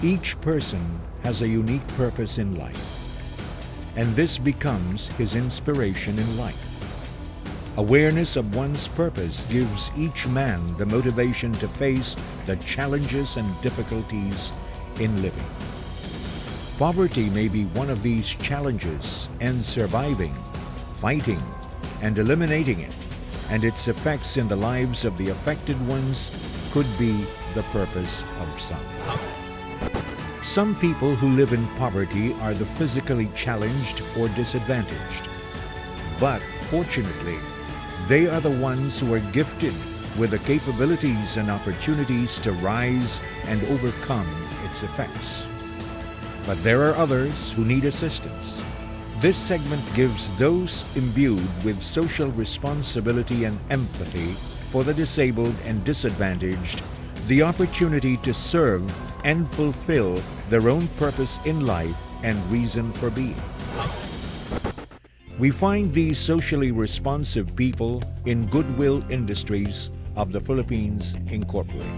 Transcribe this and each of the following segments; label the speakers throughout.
Speaker 1: Each person has a unique purpose in life, and this becomes his inspiration in life. Awareness of one's purpose gives each man the motivation to face the challenges and difficulties in living. Poverty may be one of these challenges, and surviving, fighting, and eliminating it, and its effects in the lives of the affected ones could be the purpose of some. Some people who live in poverty are the physically challenged or disadvantaged. But fortunately, they are the ones who are gifted with the capabilities and opportunities to rise and overcome its effects. But there are others who need assistance. This segment gives those imbued with social responsibility and empathy for the disabled and disadvantaged the opportunity to serve and fulfill their own purpose in life and reason for being. We find these socially responsive people in Goodwill Industries of the Philippines, Incorporated.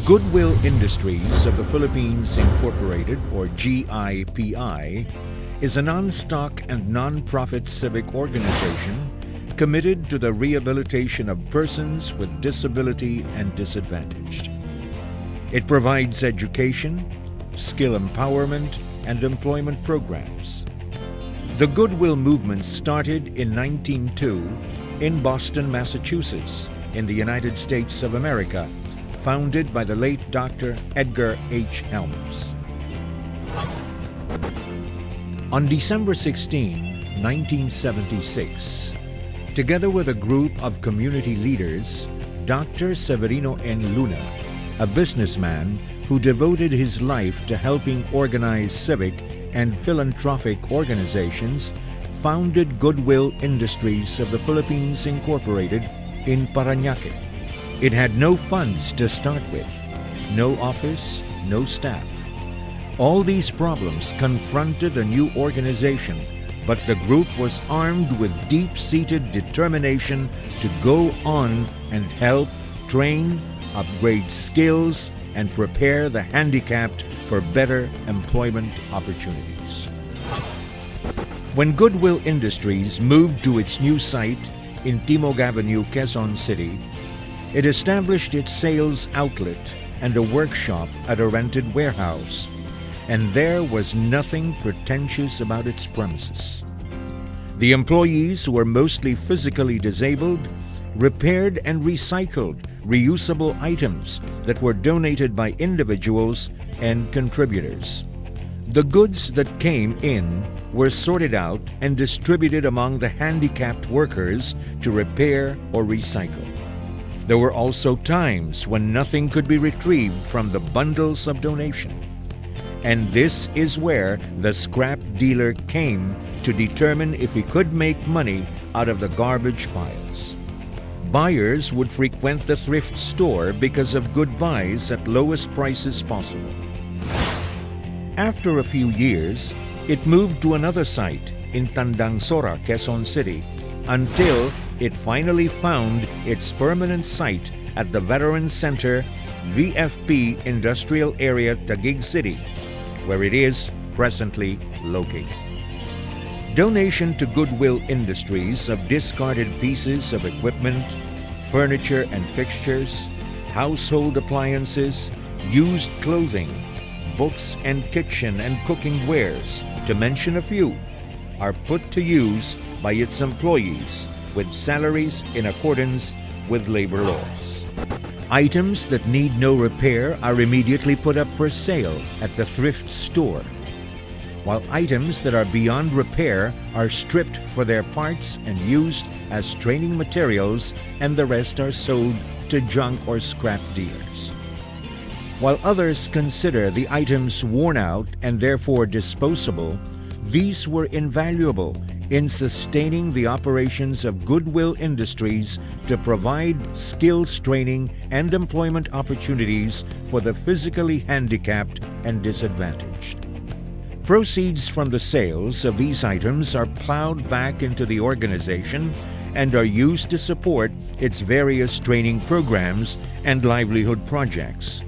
Speaker 1: Goodwill Industries of the Philippines, Incorporated, or GIPI, is a non-stock and non-profit civic organization committed to the rehabilitation of persons with disability and disadvantaged. It provides education, skill empowerment, and employment programs. The Goodwill movement started in 1902 in Boston, Massachusetts, in the United States of America, founded by the late Dr. Edgar H. Helms. On December 16, 1976, together with a group of community leaders, Dr. Severino N. Luna, a businessman who devoted his life to helping organize civic and philanthropic organizations, founded Goodwill Industries of the Philippines, Incorporated, in Parañaque. It had no funds to start with, no office, no staff. All these problems confronted a new organization, but the group was armed with deep-seated determination to go on and help, train, upgrade skills, and prepare the handicapped for better employment opportunities. When Goodwill Industries moved to its new site in Timog Avenue, Quezon City, it established its sales outlet and a workshop at a rented warehouse, and there was nothing pretentious about its premises. The employees, who were mostly physically disabled, repaired and recycled reusable items that were donated by individuals and contributors. The goods that came in were sorted out and distributed among the handicapped workers to repair or recycle. There were also times when nothing could be retrieved from the bundles of donation. And this is where the scrap dealer came to determine if he could make money out of the garbage piles. Buyers would frequent the thrift store because of good buys at lowest prices possible. After a few years, it moved to another site in Tandangsora, Quezon City, until it finally found its permanent site at the Veterans Center, VFP Industrial Area, Taguig City, where it is presently located. Donation to Goodwill Industries of discarded pieces of equipment, furniture and fixtures, household appliances, used clothing, books and kitchen and cooking wares, to mention a few, are put to use by its employees with salaries in accordance with labor laws. Items that need no repair are immediately put up for sale at the thrift store, while items that are beyond repair are stripped for their parts and used as training materials, and the rest are sold to junk or scrap dealers. While others consider the items worn out and therefore disposable, these were invaluable in sustaining the operations of Goodwill Industries to provide skills training and employment opportunities for the physically handicapped and disadvantaged. Proceeds from the sales of these items are plowed back into the organization and are used to support its various training programs and livelihood projects.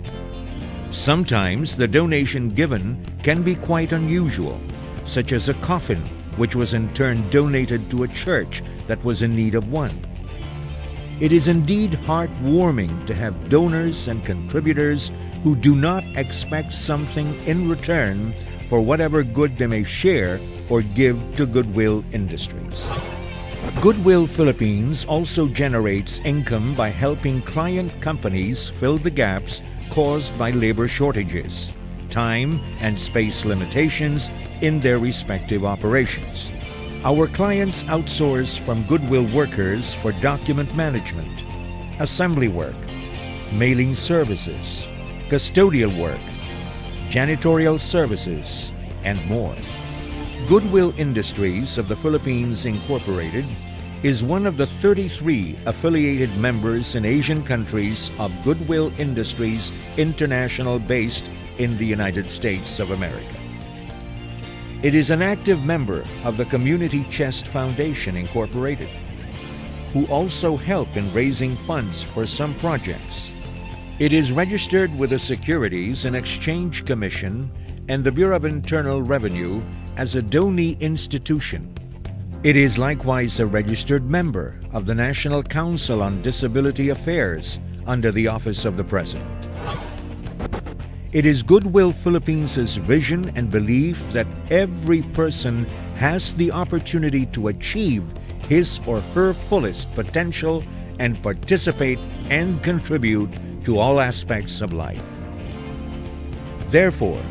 Speaker 1: Sometimes the donation given can be quite unusual, such as a coffin, which was in turn donated to a church that was in need of one. It is indeed heartwarming to have donors and contributors who do not expect something in return for whatever good they may share or give to Goodwill Industries. Goodwill Philippines also generates income by helping client companies fill the gaps caused by labor shortages, time and space limitations in their respective operations. Our clients outsource from Goodwill workers for document management, assembly work, mailing services, custodial work, janitorial services, and more. Goodwill Industries of the Philippines Incorporated is one of the 33 affiliated members in Asian countries of Goodwill Industries International based in the United States of America. It is an active member of the Community Chest Foundation Incorporated, who also help in raising funds for some projects. It is registered with the Securities and Exchange Commission and the Bureau of Internal Revenue as a donee institution. It is likewise a registered member of the National Council on Disability Affairs under the Office of the President. It is Goodwill Philippines' vision and belief that every person has the opportunity to achieve his or her fullest potential and participate and contribute to all aspects of life. Therefore,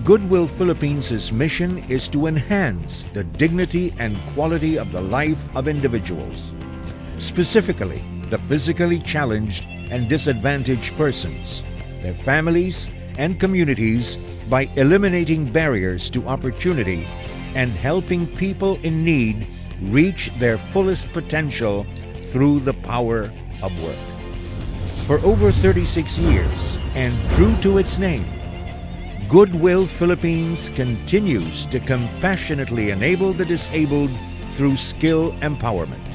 Speaker 1: Goodwill Philippines' mission is to enhance the dignity and quality of the life of individuals, specifically the physically challenged and disadvantaged persons, their families, and communities by eliminating barriers to opportunity and helping people in need reach their fullest potential through the power of work. For over 36 years, and true to its name, Goodwill Philippines continues to compassionately enable the disabled through skill empowerment.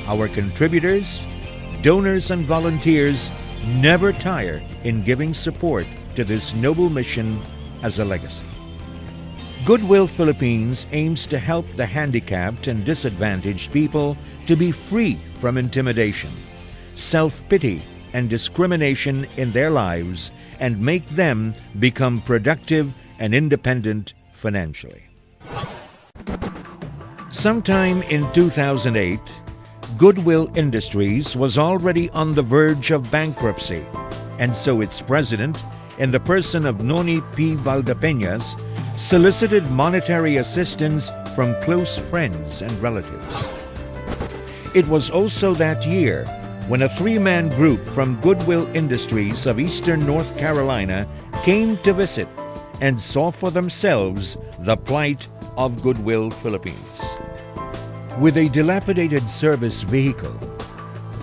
Speaker 1: Our contributors, donors, and volunteers never tire in giving support to this noble mission as a legacy. Goodwill Philippines aims to help the handicapped and disadvantaged people to be free from intimidation, self-pity, and discrimination in their lives and make them become productive and independent financially. Sometime in 2008, Goodwill Industries was already on the verge of bankruptcy, and so its president, in the person of Noni P. Valdepeñas, solicited monetary assistance from close friends and relatives. It was also that year when a three-man group from Goodwill Industries of Eastern North Carolina came to visit and saw for themselves the plight of Goodwill Philippines. With a dilapidated service vehicle,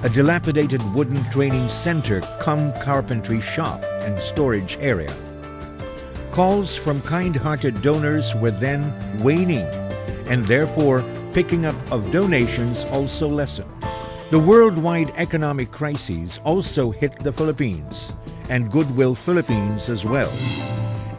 Speaker 1: a dilapidated wooden training center cum carpentry shop and storage area, calls from kind-hearted donors were then waning, and therefore picking up of donations also lessened. The worldwide economic crises also hit the Philippines, and Goodwill Philippines as well.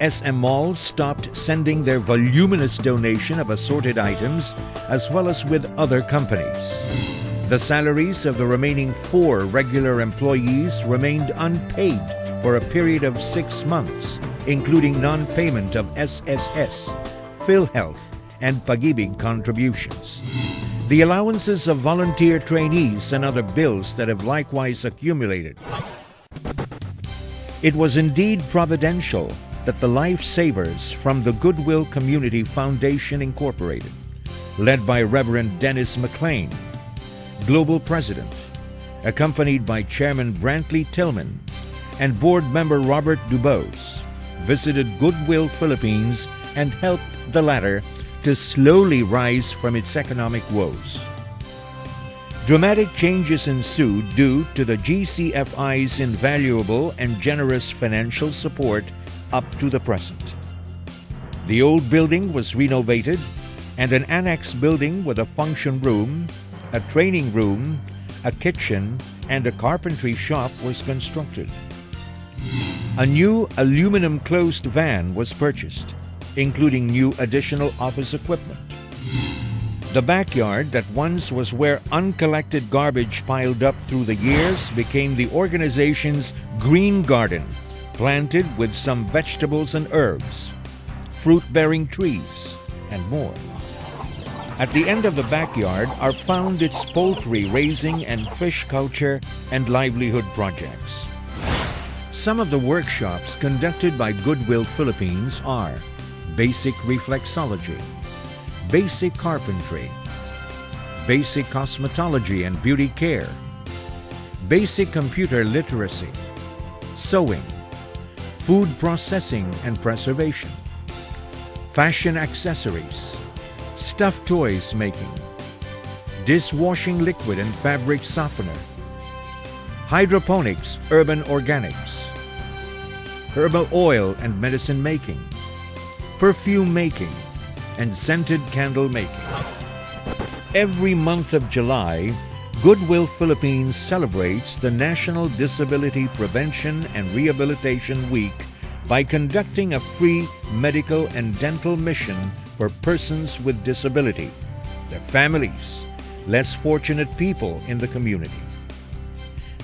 Speaker 1: SM Malls stopped sending their voluminous donation of assorted items, as well as with other companies. The salaries of the remaining 4 regular employees remained unpaid for a period of 6 months, including non-payment of SSS, PhilHealth, and Pag-ibig contributions. The allowances of volunteer trainees and other bills that have likewise accumulated. It was indeed providential that the lifesavers from the Goodwill Community Foundation Incorporated, led by Reverend Dennis McLean, Global President, accompanied by Chairman Brantley Tillman and Board Member Robert Dubose, visited Goodwill Philippines and helped the latter to slowly rise from its economic woes. Dramatic changes ensued due to the GCFI's invaluable and generous financial support up to the present. The old building was renovated, and an annex building with a function room, a training room, a kitchen, and a carpentry shop was constructed. A new aluminum closed van was purchased, including new additional office equipment. The backyard that once was where uncollected garbage piled up through the years became the organization's green garden, planted with some vegetables and herbs, fruit-bearing trees, and more. At the end of the backyard are found its poultry raising and fish culture and livelihood projects. Some of the workshops conducted by Goodwill Philippines are basic reflexology, basic carpentry, basic cosmetology and beauty care, basic computer literacy, sewing, food processing and preservation, fashion accessories, stuffed toys making, dishwashing liquid and fabric softener, hydroponics, urban organics, herbal oil and medicine making, perfume making, and scented candle making. Every month of July, Goodwill Philippines celebrates the National Disability Prevention and Rehabilitation Week by conducting a free medical and dental mission for persons with disability, their families, less fortunate people in the community.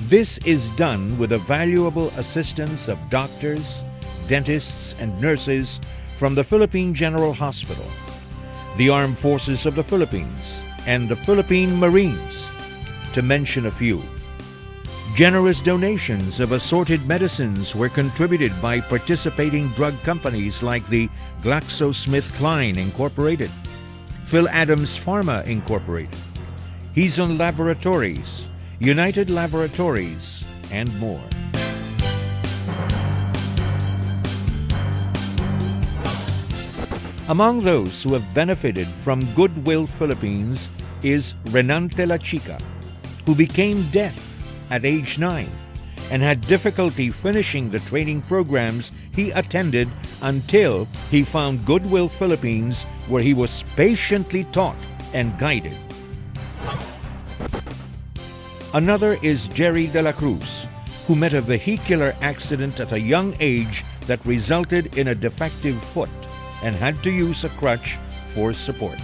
Speaker 1: This is done with the valuable assistance of doctors, dentists, and nurses from the Philippine General Hospital, the Armed Forces of the Philippines, and the Philippine Marines, to mention a few. Generous donations of assorted medicines were contributed by participating drug companies like the GlaxoSmithKline Incorporated, Phil Adams Pharma Incorporated, Hezon Laboratories, United Laboratories, and more. Among those who have benefited from Goodwill Philippines is Renante La Chica, who became deaf at age 9 and had difficulty finishing the training programs he attended until he found Goodwill Philippines, where he was patiently taught and guided. Another is Jerry de la Cruz, who met a vehicular accident at a young age that resulted in a defective foot and had to use a crutch for support.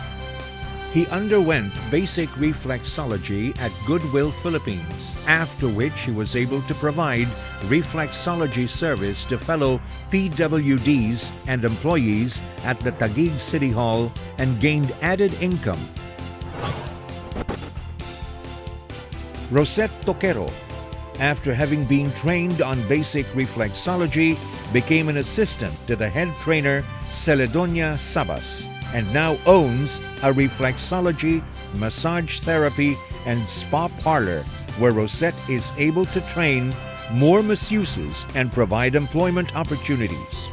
Speaker 1: He underwent basic reflexology at Goodwill Philippines, after which he was able to provide reflexology service to fellow PWDs and employees at the Taguig City Hall and gained added income. Rosette Toquero, after having been trained on basic reflexology, became an assistant to the head trainer Celedonia Sabas and now owns a reflexology, massage therapy, and spa parlor where Rosette is able to train more masseuses and provide employment opportunities.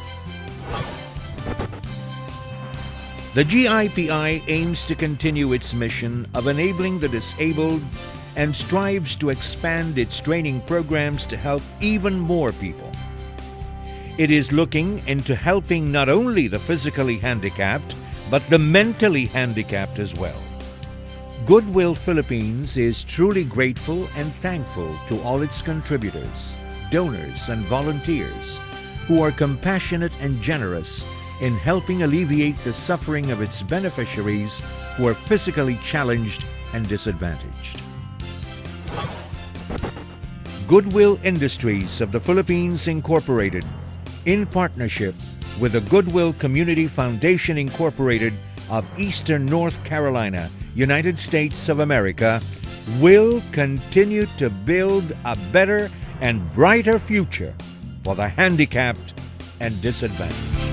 Speaker 1: The GIPI aims to continue its mission of enabling the disabled and strives to expand its training programs to help even more people. It is looking into helping not only the physically handicapped, but the mentally handicapped as well. Goodwill Philippines is truly grateful and thankful to all its contributors, donors, and volunteers who are compassionate and generous in helping alleviate the suffering of its beneficiaries who are physically challenged and disadvantaged. Goodwill Industries of the Philippines Incorporated, in partnership with the Goodwill Community Foundation Incorporated of Eastern North Carolina, United States of America, will continue to build a better and brighter future for the handicapped and disadvantaged.